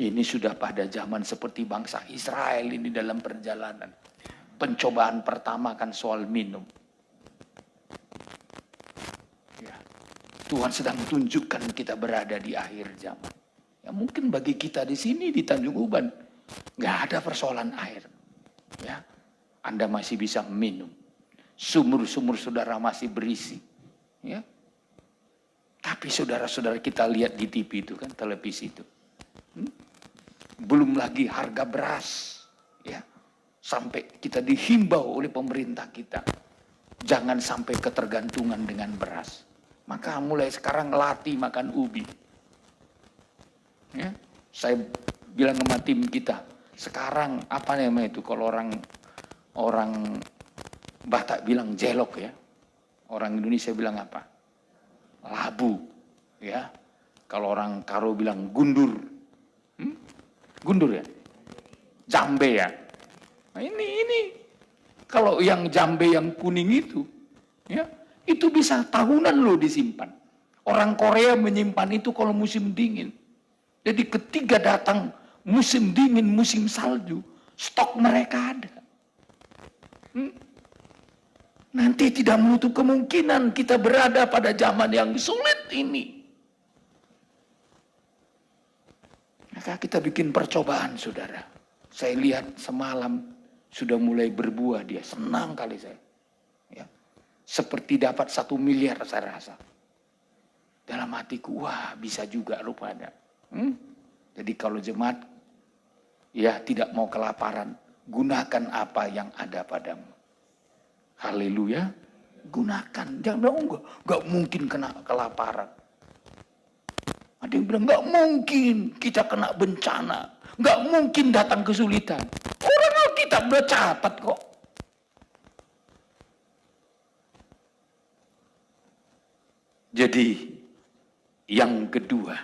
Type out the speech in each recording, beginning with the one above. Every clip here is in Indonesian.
Ini sudah pada zaman seperti bangsa Israel ini dalam perjalanan. Pencobaan pertama kan soal minum. Ya. Tuhan sedang tunjukkan kita berada di akhir zaman. Ya mungkin bagi kita di sini di Tanjung Uban nggak ada persoalan air. Ya, Anda masih bisa minum. Sumur-sumur saudara masih berisi. Ya. Tapi saudara-saudara kita lihat di TV itu kan, televisi itu. Belum lagi harga beras. Ya. Sampai kita dihimbau oleh pemerintah kita. Jangan sampai ketergantungan dengan beras. Maka mulai sekarang latih makan ubi. Ya. Saya bilang sama tim kita, sekarang apa namanya itu kalau orang Batak bilang jelok ya. Orang Indonesia bilang apa? Labu, ya. Kalau orang Karo bilang gundur. Gundur ya? Jambe ya. Nah, ini kalau yang jambe yang kuning itu, ya, itu bisa tahunan loh disimpan. Orang Korea menyimpan itu kalau musim dingin. Jadi ketika datang musim dingin, musim salju, stok mereka ada. Nanti tidak menutup kemungkinan kita berada pada zaman yang sulit ini. Maka kita bikin percobaan, saudara. Saya lihat semalam sudah mulai berbuah dia. Senang kali saya. Ya. Seperti dapat 1 miliar saya rasa. Dalam hatiku, wah bisa juga rupanya. Jadi kalau jemaat ya tidak mau kelaparan, gunakan apa yang ada padamu. Haleluya, gunakan. Jangan bilang, enggak mungkin kena kelaparan. Ada yang bilang, enggak mungkin kita kena bencana. Enggak mungkin datang kesulitan. Orang Alkitab udah catat kok. Jadi, yang kedua,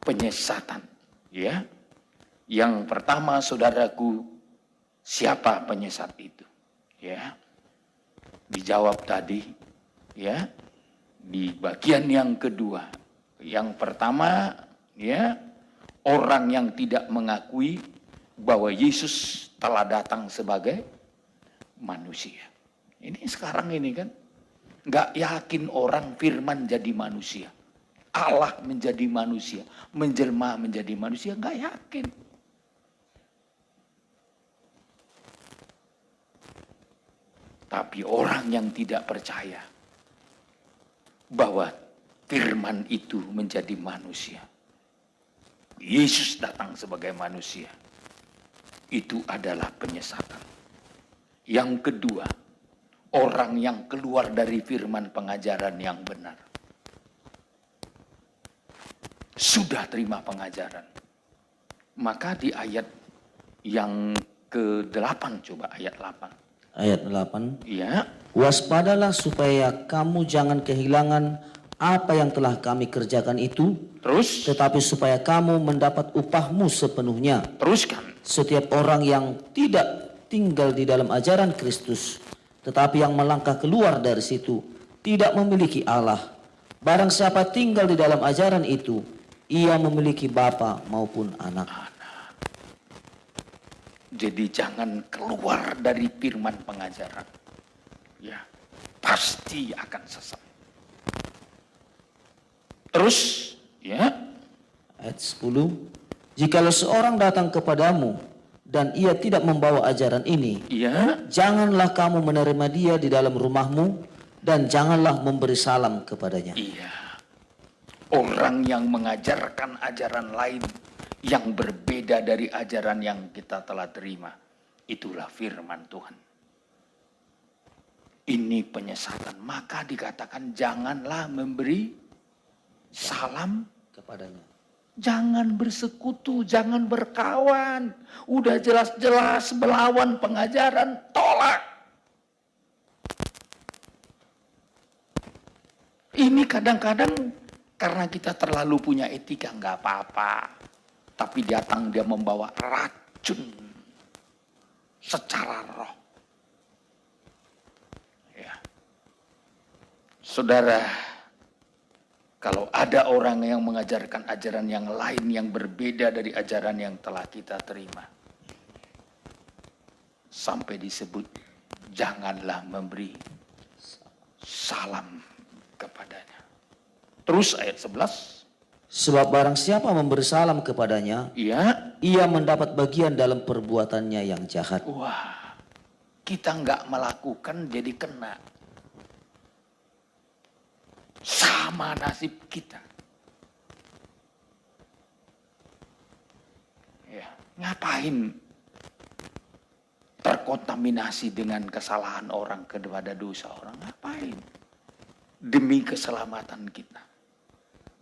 penyesatan. Ya. Yang pertama, saudaraku, siapa penyesat itu? Ya, dijawab tadi, ya, di bagian yang kedua. Yang pertama, ya, orang yang tidak mengakui bahwa Yesus telah datang sebagai manusia. Ini sekarang ini kan, nggak yakin orang firman jadi manusia. Allah menjadi manusia, menjelma menjadi manusia, nggak yakin. Tapi orang yang tidak percaya bahwa firman itu menjadi manusia, Yesus datang sebagai manusia, itu adalah penyesatan. Yang kedua, orang yang keluar dari firman pengajaran yang benar. Sudah terima pengajaran. Maka di ayat yang ke-8, coba ayat 8. Ayat 8. Ya. Waspadalah supaya kamu jangan kehilangan apa yang telah kami kerjakan itu. Terus? Tetapi supaya kamu mendapat upahmu sepenuhnya. Teruskan. Setiap orang yang tidak tinggal di dalam ajaran Kristus, tetapi yang melangkah keluar dari situ, tidak memiliki Allah. Barang siapa tinggal di dalam ajaran itu, ia memiliki bapa maupun anak. Jadi jangan keluar dari firman pengajaran. Ya, pasti akan sesat. Terus, ya. Ayat 10. Jikalau seorang datang kepadamu dan ia tidak membawa ajaran ini, ya, janganlah kamu menerima dia di dalam rumahmu dan janganlah memberi salam kepadanya. Iya. Orang yang mengajarkan ajaran lain yang berbeda dari ajaran yang kita telah terima, itulah firman Tuhan. Ini penyesatan. Maka dikatakan janganlah memberi salam kepadanya. Jangan bersekutu, jangan berkawan. Udah jelas-jelas melawan pengajaran, tolak. Ini kadang-kadang karena kita terlalu punya etika, nggak apa-apa. Tapi datang dia membawa racun secara roh. Ya. Saudara, Kalau ada orang yang mengajarkan ajaran yang lain yang berbeda dari ajaran yang telah kita terima, sampai disebut janganlah memberi salam kepadanya. Terus ayat 11. Sebab barang siapa memberi salam kepadanya, Ya, ia mendapat bagian dalam perbuatannya yang jahat. wah, kita nggak melakukan jadi kena. Sama nasib kita. Ya, ngapain terkontaminasi dengan kesalahan orang kepada dosa orang? Ngapain? Demi keselamatan kita.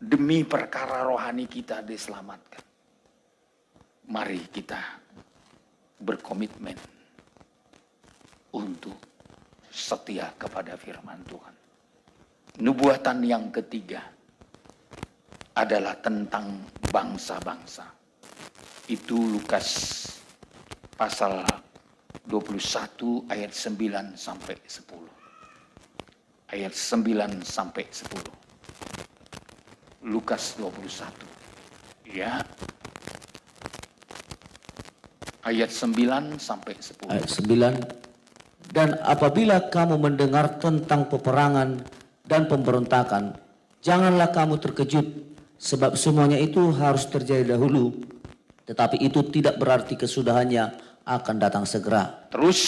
Demi perkara rohani kita diselamatkan. Mari kita berkomitmen untuk setia kepada firman Tuhan. Nubuatan yang ketiga adalah tentang bangsa-bangsa. Itu Lukas pasal 21 ayat 9 sampai 10. Ayat 9 sampai 10. Lukas 21. Ya. Ayat 9 sampai 10. Ayat 9. Dan apabila kamu mendengar tentang peperangan dan pemberontakan, janganlah kamu terkejut, sebab semuanya itu harus terjadi dahulu, tetapi itu tidak berarti kesudahannya akan datang segera. Terus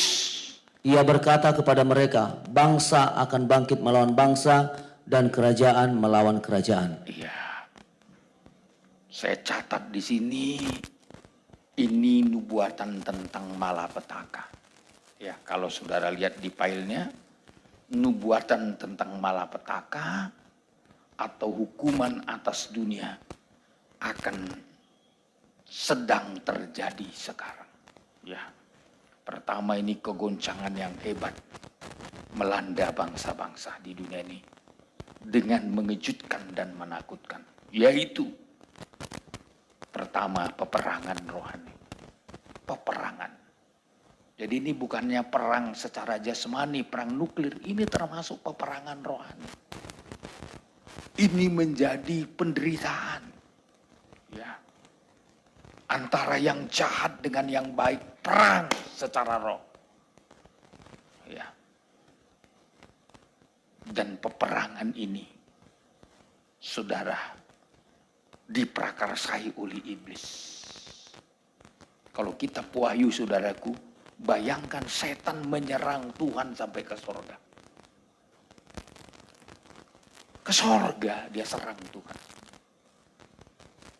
Ia berkata kepada mereka, bangsa akan bangkit melawan bangsa dan kerajaan melawan kerajaan. iya. Saya catat di sini ini nubuatan tentang malapetaka. Ya, kalau saudara lihat di filenya, nubuatan tentang malapetaka atau hukuman atas dunia akan sedang terjadi sekarang. Ya. Pertama ini kegoncangan yang hebat melanda bangsa-bangsa di dunia ini dengan mengejutkan dan menakutkan, yaitu pertama peperangan rohani. Peperangan. Jadi ini bukannya perang secara jasmani, perang nuklir, ini termasuk peperangan rohani. Ini menjadi penderitaan. Ya. Antara yang jahat dengan yang baik, perang secara roh. Ya. Dan peperangan ini, saudara, diprakarsai oleh iblis. Kalau kita wahyu saudaraku, bayangkan setan menyerang Tuhan sampai ke sorga. Ke sorga dia serang Tuhan.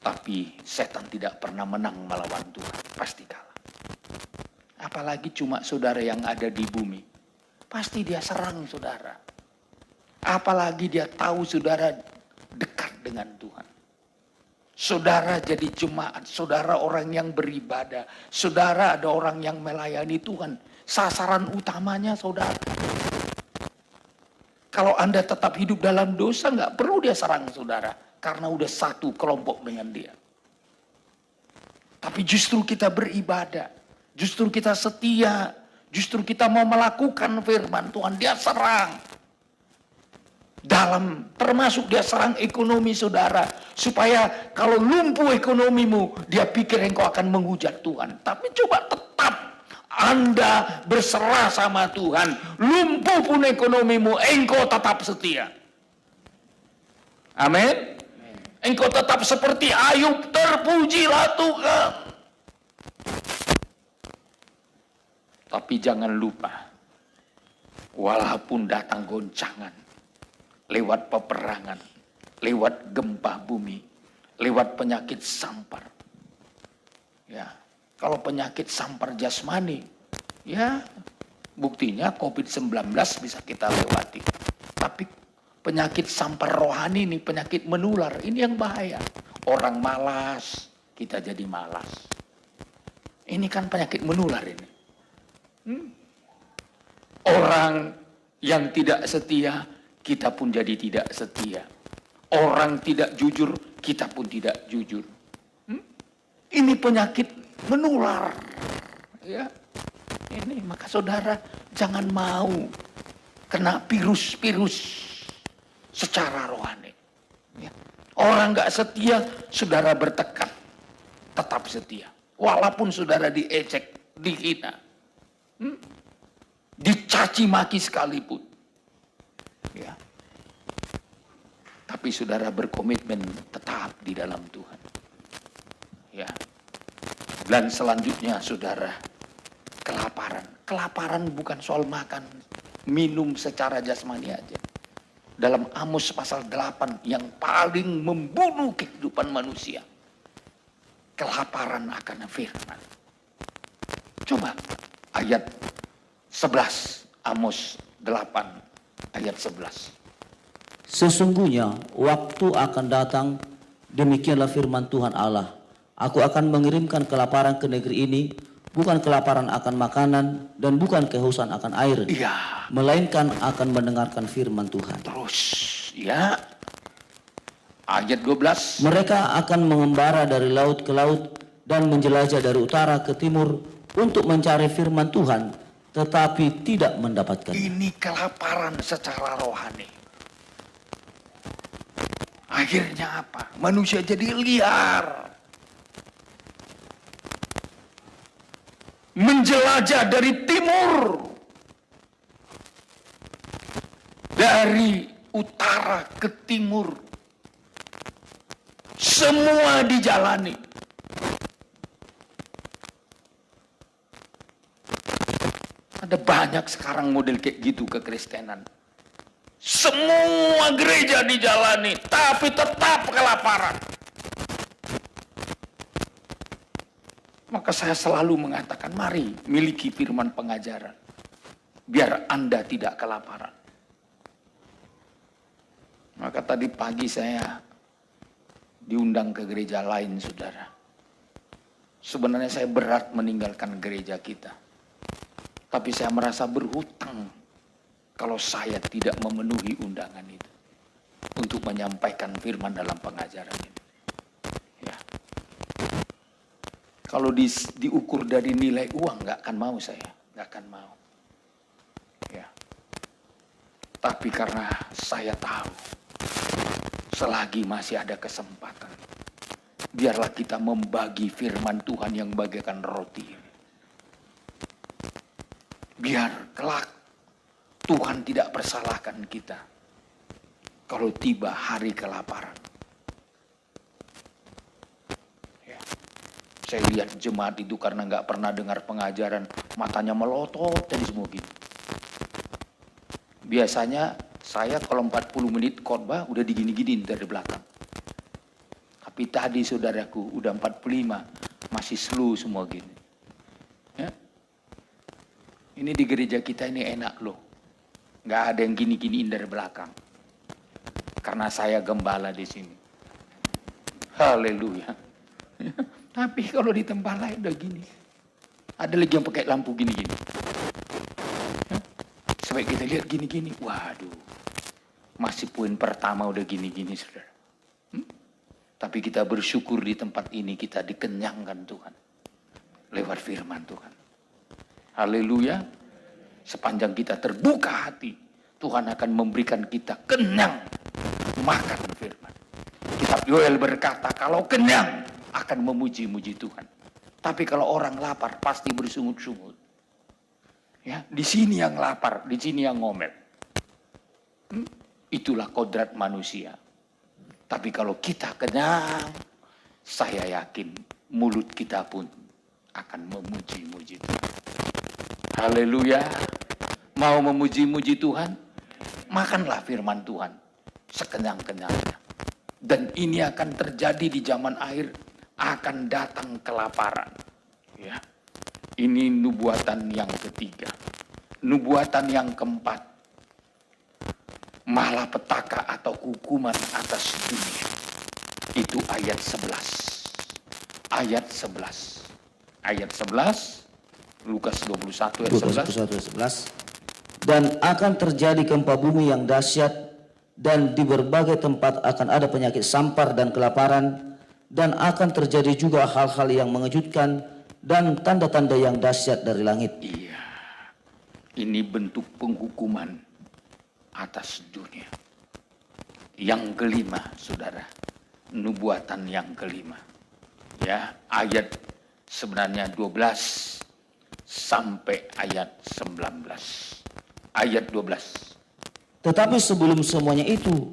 Tapi setan tidak pernah menang melawan Tuhan, pasti kalah. Apalagi cuma saudara yang ada di bumi, pasti dia serang saudara. Apalagi dia tahu saudara dekat dengan Tuhan. Saudara jadi jemaat, saudara orang yang beribadah, saudara ada orang yang melayani Tuhan. Sasaran utamanya saudara. Kalau Anda tetap hidup dalam dosa, nggak perlu dia serang saudara. Karena udah satu kelompok dengan dia. Tapi justru kita beribadah, justru kita setia, justru kita mau melakukan firman Tuhan, dia serang. Termasuk dia serang ekonomi saudara. Supaya kalau lumpuh ekonomimu, dia pikir engkau akan menghujat Tuhan. Tapi coba tetap Anda berserah sama Tuhan. Lumpuh pun ekonomimu, engkau tetap setia. Amin. Engkau tetap seperti Ayub, terpujilah Tuhan. Tapi jangan lupa, walaupun datang goncangan, lewat peperangan, lewat gempa bumi, lewat penyakit sampar. Ya, kalau penyakit sampar jasmani, ya buktinya COVID-19 bisa kita lewati. Tapi penyakit sampar rohani ini, penyakit menular, ini yang bahaya. Orang malas, kita jadi malas. Ini kan penyakit menular ini. Orang yang tidak setia, kita pun jadi tidak setia. Orang tidak jujur, kita pun tidak jujur. Ini penyakit menular. Ya. Ini maka saudara jangan mau kena virus-virus secara rohani. Ya. Orang nggak setia, saudara bertekad tetap setia. Walaupun saudara diejek, dihina, dicaci maki sekalipun. Ya. Tapi saudara berkomitmen tetap di dalam Tuhan. Ya. Dan selanjutnya saudara, kelaparan. Kelaparan bukan soal makan, minum secara jasmani aja. Dalam Amos pasal 8 yang paling membunuh kehidupan manusia. Kelaparan akan firman. Coba ayat 11, Amos 8 ayat 11. Sesungguhnya waktu akan datang, demikianlah firman Tuhan Allah. Aku akan mengirimkan kelaparan ke negeri ini, bukan kelaparan akan makanan dan bukan kehausan akan air, Iya. melainkan akan mendengarkan firman Tuhan. Terus, ya. Ayat 12. Mereka akan mengembara dari laut ke laut dan menjelajah dari utara ke timur untuk mencari firman Tuhan, tetapi tidak mendapatkan. Ini kelaparan secara rohani. Akhirnya apa? Manusia jadi liar. Menjelajah dari timur, dari utara ke timur, semua dijalani. Ada banyak sekarang model kayak gitu kekristenan. Semua gereja dijalani, tapi tetap kelaparan. Maka saya selalu mengatakan, mari miliki firman pengajaran. Biar Anda tidak kelaparan. Maka tadi pagi saya diundang ke gereja lain, saudara. Sebenarnya saya berat meninggalkan gereja kita. Tapi saya merasa berhutang kalau saya tidak memenuhi undangan itu. Untuk menyampaikan firman dalam pengajaran ini. Ya. Kalau diukur dari nilai uang, nggak akan mau saya. Nggak akan mau. Ya. Tapi karena saya tahu, selagi masih ada kesempatan, biarlah kita membagi firman Tuhan yang bagaikan roti. Biar kelak Tuhan tidak persalahkan kita kalau tiba hari kelaparan. Ya. Saya lihat jemaat itu karena nggak pernah dengar pengajaran, matanya melotot jadi semua gitu. Biasanya saya kalau 40 menit khotbah udah digini-giniin dari belakang. Tapi tadi saudaraku udah 45 masih slow semua gini. Ya. Ini di gereja kita ini enak loh. Nggak ada yang gini-giniin dari belakang. Karena saya gembala di sini. Haleluya. Tapi kalau di tempat lain udah gini. Ada lagi yang pakai lampu gini-gini. Sampai kita lihat gini-gini. Waduh. Masih poin pertama udah gini-gini, saudara. Tapi kita bersyukur di tempat ini kita dikenyangkan Tuhan. Lewat firman Tuhan. Haleluya. Sepanjang kita terbuka hati, Tuhan akan memberikan kita kenyang makan firman. Kitab Yoel berkata, kalau kenyang akan memuji-muji Tuhan. Tapi kalau orang lapar pasti bersungut-sungut. Ya, di sini yang lapar, di sini yang ngomel. Itulah kodrat manusia. Tapi kalau kita kenyang, saya yakin mulut kita pun akan memuji-muji Tuhan. Haleluya. Mau memuji-muji Tuhan? Makanlah firman Tuhan sekenyang-kenyangnya. Dan ini akan terjadi di zaman akhir, akan datang kelaparan. Ya. Ini nubuatan yang ketiga. Nubuatan yang keempat. Malapetaka atau hukuman atas dunia. Itu ayat 11. Ayat 11. Ayat 11. Lukas 21 ayat 11. Dan akan terjadi gempa bumi yang dahsyat, dan di berbagai tempat akan ada penyakit sampar dan kelaparan, dan akan terjadi juga hal-hal yang mengejutkan dan tanda-tanda yang dahsyat dari langit. Iya, ini bentuk penghukuman atas dunia. yang kelima, saudara. Nubuatan yang kelima. Ya, ayat sebenarnya 12 sampai ayat 19. Ayat 12. Tetapi sebelum semuanya itu,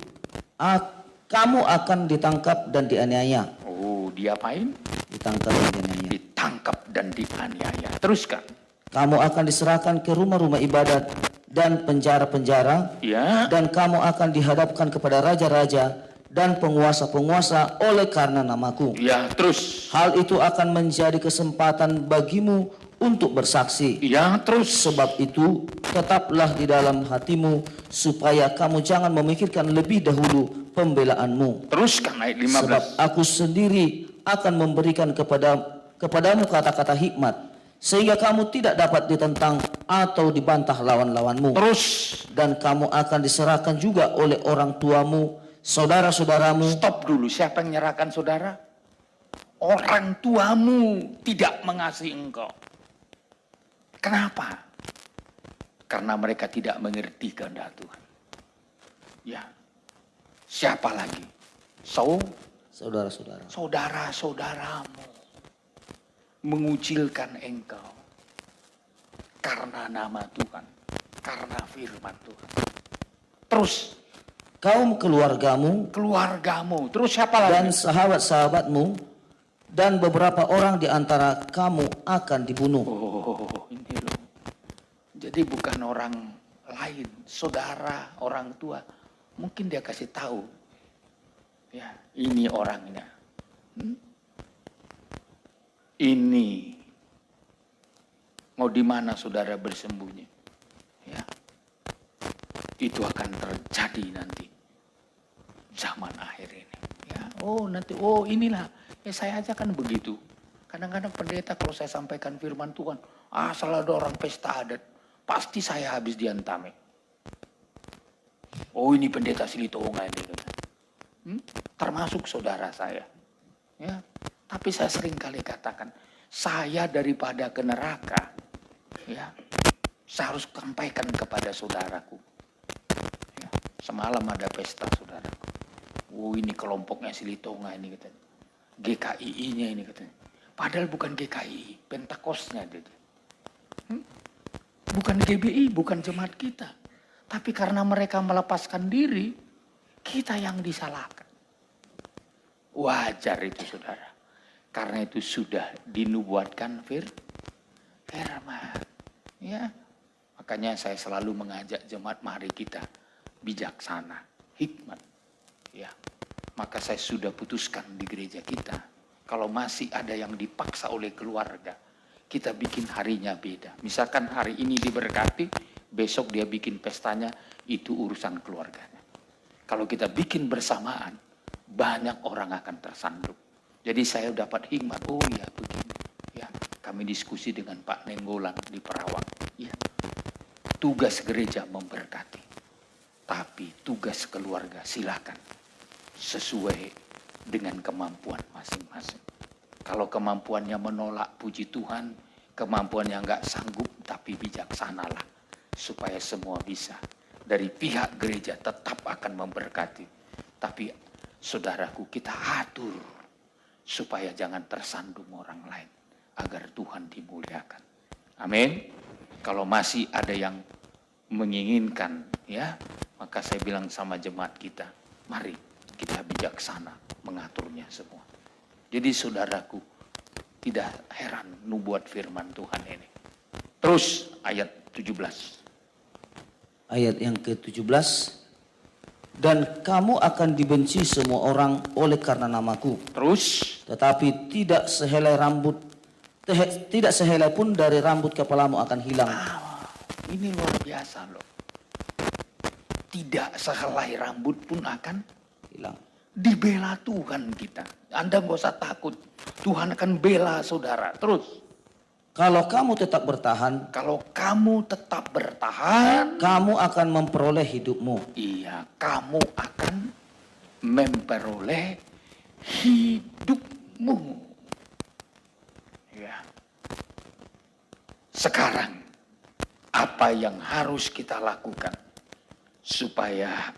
kamu akan ditangkap dan dianiaya. Oh, diapain? Ditangkap dan dianiaya. Ditangkap dan dianiaya. Teruskan. Kamu akan diserahkan ke rumah-rumah ibadat dan penjara-penjara, Ya. dan kamu akan dihadapkan kepada raja-raja dan penguasa-penguasa oleh karena namaku. Ya, terus. Hal itu akan menjadi kesempatan bagimu untuk bersaksi. Ya, terus. Sebab itu, tetaplah di dalam hatimu supaya kamu jangan memikirkan lebih dahulu pembelaanmu. Teruskan ayat 15. Sebab aku sendiri akan memberikan kepadamu kata-kata hikmat, sehingga kamu tidak dapat ditentang atau dibantah lawan-lawanmu. Terus. Dan kamu akan diserahkan juga oleh orang tuamu, saudara-saudaramu. Stop dulu. Siapa yang menyerahkan saudara? Orang tuamu tidak mengasihi engkau. Kenapa? Karena mereka tidak mengerti kehendak Tuhan. Ya. Siapa lagi? Saudara-saudara. Saudara-saudaramu mengucilkan engkau karena nama Tuhan, karena firman Tuhan. Terus Kaum keluargamu terus siapa lagi? dan sahabat-sahabatmu dan beberapa orang di antara kamu akan dibunuh. Oh, ini loh. Jadi bukan orang lain, saudara, orang tua. Mungkin dia kasih tahu. Ya, ini orangnya. Ini. Mau di mana saudara bersembunyi? Ya. Itu akan terjadi nanti. Zaman akhir ini. Ya, nanti inilah. Ya saya aja kan begitu. Kadang-kadang pendeta kalau saya sampaikan firman Tuhan, asal ada orang pesta adat, pasti saya habis diantame. Oh, ini pendeta Silitonga ini. Termasuk saudara saya. Ya, tapi saya sering kali katakan, saya daripada ke neraka, ya, saya harus sampaikan kepada saudaraku. Ya, semalam ada pesta saudaraku. Ini kelompoknya Silitonga ini katanya. GKI-nya ini katanya. Padahal bukan GKI, Pentakosnya dia. Bukan GBI, bukan jemaat kita. Tapi karena mereka melepaskan diri, kita yang disalahkan. Wajar itu saudara. Karena itu sudah dinubuatkan firman. Ya. Makanya saya selalu mengajak jemaat, mari kita bijaksana, hikmat. Ya. Maka saya sudah putuskan di gereja kita, kalau masih ada yang dipaksa oleh keluarga, kita bikin harinya beda. Misalkan hari ini diberkati, besok dia bikin pestanya, itu urusan keluarganya. Kalau kita bikin bersamaan, banyak orang akan tersandung. Jadi saya dapat hikmat, ya begini. Ya, kami diskusi dengan Pak Nenggolan di Perawang. Ya, tugas gereja memberkati, tapi tugas keluarga silakan sesuai dengan kemampuan masing-masing. Kalau kemampuannya menolak, puji Tuhan. Kemampuannya nggak sanggup, tapi bijaksanalah. Supaya semua bisa. Dari pihak gereja tetap akan memberkati. Tapi saudaraku, kita atur. Supaya jangan tersandung orang lain. Agar Tuhan dimuliakan. Amin. Kalau masih ada yang menginginkan, ya, maka saya bilang sama jemaat kita, mari kita bijaksana mengaturnya semua. Jadi saudaraku, tidak heran nubuat firman Tuhan ini. Terus ayat 17. Ayat yang ke-17. Dan kamu akan dibenci semua orang oleh karena namaku. Terus. Tetapi tidak sehelai pun dari rambut kepalamu akan hilang. Ini luar biasa loh. Tidak sehelai rambut pun akan Hilang. Dibela Tuhan kita. Anda nggak usah takut. Tuhan akan bela saudara. Terus. Kalau kamu tetap bertahan, kamu akan memperoleh hidupmu. Iya, kamu akan memperoleh hidupmu. Ya. Sekarang, apa yang harus kita lakukan supaya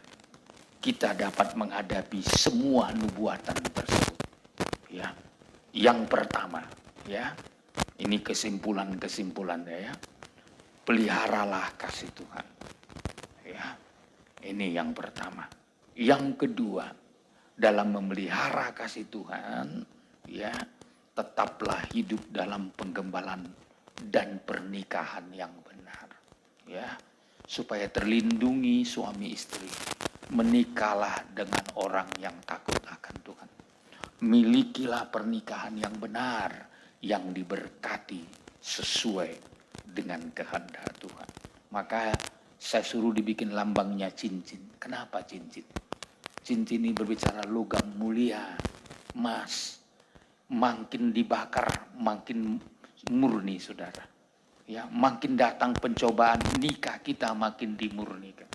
kita dapat menghadapi semua nubuatan tersebut. Ya, yang pertama, ya, ini kesimpulannya ya. Peliharalah kasih Tuhan. Ya, ini yang pertama. Yang kedua, dalam memelihara kasih Tuhan, ya, tetaplah hidup dalam penggembalaan dan pernikahan yang benar. Ya, supaya terlindungi suami istri. Menikahlah dengan orang yang takut akan Tuhan. Milikilah pernikahan yang benar, yang diberkati sesuai dengan kehendak Tuhan. Maka saya suruh dibikin lambangnya cincin. Kenapa cincin? Cincin ini berbicara logam mulia, emas. Makin dibakar, makin murni, saudara. Ya, makin datang pencobaan, nikah kita makin dimurnikan.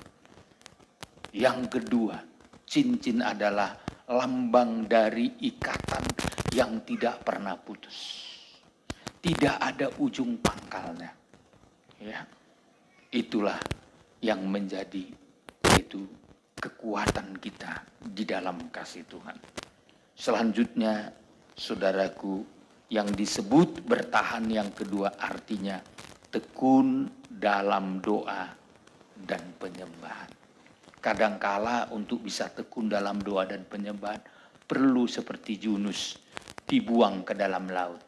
Yang kedua, cincin adalah lambang dari ikatan yang tidak pernah putus. Tidak ada ujung pangkalnya. Ya, itulah yang menjadi itu kekuatan kita di dalam kasih Tuhan. Selanjutnya, saudaraku, yang disebut bertahan yang kedua artinya tekun dalam doa dan penyembahan. Kadangkala untuk bisa tekun dalam doa dan penyembahan perlu seperti Yunus dibuang ke dalam laut.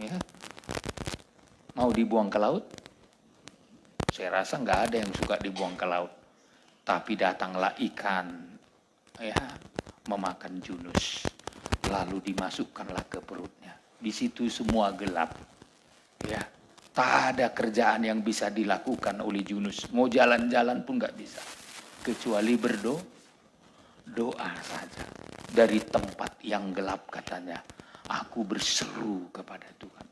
Ya. Mau dibuang ke laut? Saya rasa nggak ada yang suka dibuang ke laut. Tapi datanglah ikan, ya, memakan Yunus. Lalu dimasukkanlah ke perutnya. Di situ semua gelap. Ya, tak ada kerjaan yang bisa dilakukan oleh Yunus. Mau jalan-jalan pun nggak bisa. Kecuali doa saja. Dari tempat yang gelap katanya, aku berseru kepada Tuhan.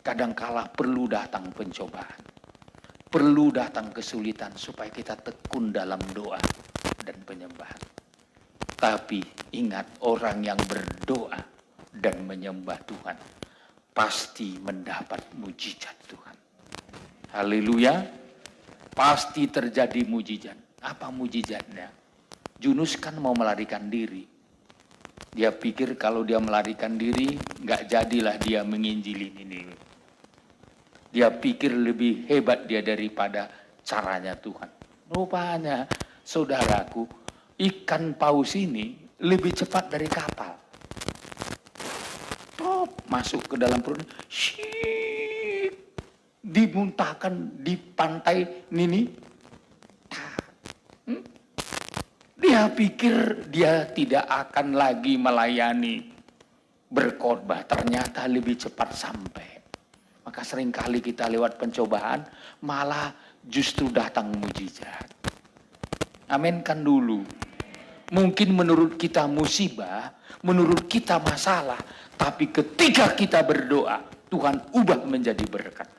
Kadangkala perlu datang pencobaan. Perlu datang kesulitan supaya kita tekun dalam doa dan penyembahan. Tapi ingat, orang yang berdoa dan menyembah Tuhan pasti mendapat mujizat Tuhan. Haleluya. Pasti terjadi mujizat. Apa mujizatnya? Yunus kan mau melarikan diri. Dia pikir kalau dia melarikan diri, nggak jadilah dia menginjili ini. Dia pikir lebih hebat dia daripada caranya Tuhan. Rupanya, saudaraku, ikan paus ini lebih cepat dari kapal. Top, masuk ke dalam perut, syik, dimuntahkan di pantai Nini. Dia pikir dia tidak akan lagi melayani berkhotbah, ternyata lebih cepat sampai. Maka seringkali kita lewat pencobaan malah justru datang mujizat. Aminkan dulu. Mungkin menurut kita musibah, menurut kita masalah, tapi ketika kita berdoa, Tuhan ubah menjadi berkat.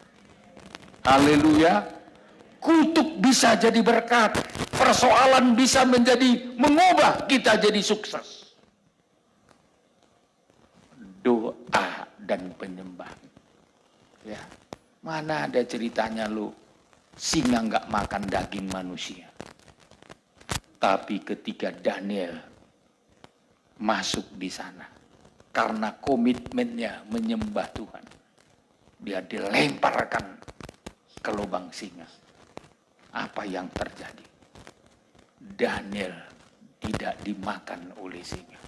Haleluya. Kutuk bisa jadi berkat. Persoalan bisa menjadi mengubah kita jadi sukses. Doa dan penyembahan. Ya, mana ada ceritanya lu singa nggak makan daging manusia. Tapi ketika Daniel masuk di sana, karena komitmennya menyembah Tuhan, dia dilemparkan ke lubang singa. Apa yang terjadi? Daniel tidak dimakan oleh singa.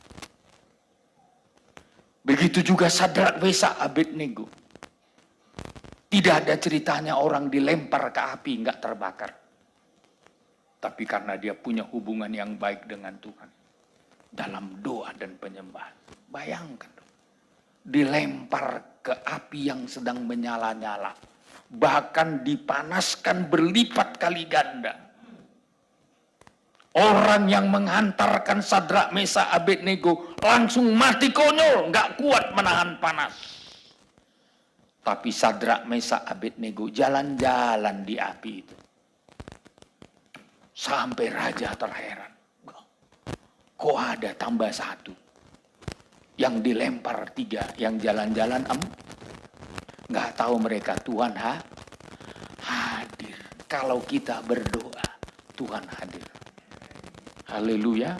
Begitu juga Sadrak, Mesak, Abednego. Tidak ada ceritanya orang dilempar ke api nggak terbakar. Tapi karena dia punya hubungan yang baik dengan Tuhan. Dalam doa dan penyembahan. Bayangkan. Dilempar ke api yang sedang menyala-nyala. Bahkan dipanaskan berlipat kali ganda. Orang yang menghantarkan Sadrak, Mesak, Abednego langsung mati konyol, nggak kuat menahan panas. Tapi Sadrak, Mesak, Abednego jalan-jalan di api itu. Sampai raja terheran. Kok ada tambah satu? Yang dilempar 3, yang jalan-jalan 4. Nggak tahu mereka Tuhan hadir. Kalau kita berdoa, Tuhan hadir. Haleluya.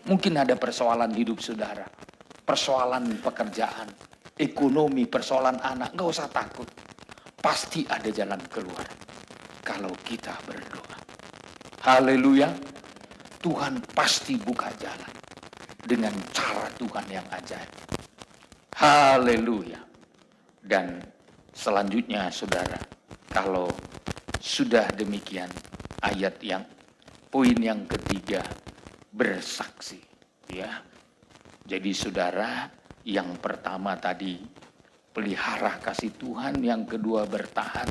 Mungkin ada persoalan hidup saudara, persoalan pekerjaan, ekonomi, persoalan anak. Nggak usah takut. Pasti ada jalan keluar kalau kita berdoa. Haleluya. Tuhan pasti buka jalan dengan cara Tuhan yang ajaib. Haleluya. Dan selanjutnya saudara, kalau sudah demikian, ayat yang poin yang ketiga, bersaksi, ya. Jadi saudara, yang pertama tadi pelihara kasih Tuhan, yang kedua bertahan,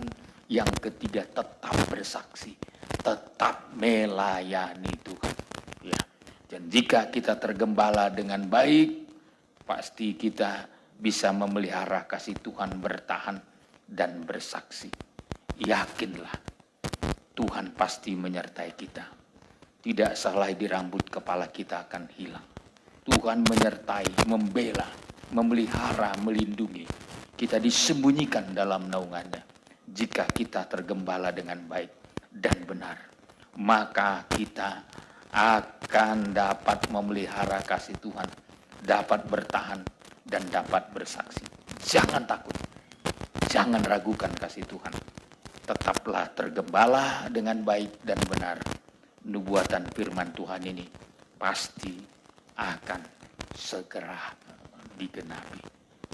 yang ketiga tetap bersaksi, tetap melayani Tuhan, ya. Dan jika kita tergembala dengan baik, pasti kita bisa memelihara kasih Tuhan, bertahan dan bersaksi. Yakinlah, Tuhan pasti menyertai kita. Tidak salah di rambut kepala kita akan hilang. Tuhan menyertai, membela, memelihara, melindungi. Kita disembunyikan dalam naungannya. Jika kita tergembala dengan baik dan benar, maka kita akan dapat memelihara kasih Tuhan, dapat bertahan dan dapat bersaksi. Jangan takut, jangan ragukan kasih Tuhan. Tetaplah tergembala dengan baik dan benar. Nubuatan firman Tuhan ini pasti akan segera digenapi.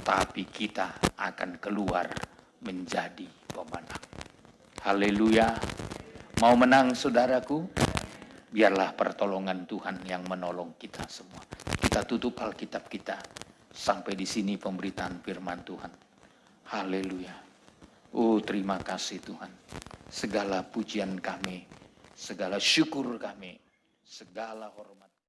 Tapi kita akan keluar menjadi pemenang. Haleluya. Mau menang saudaraku? Biarlah pertolongan Tuhan yang menolong kita semua. Kita tutup Alkitab kita. Sampai di sini pemberitaan firman Tuhan. Haleluya. Oh, terima kasih Tuhan. Segala pujian kami, segala syukur kami, segala hormat.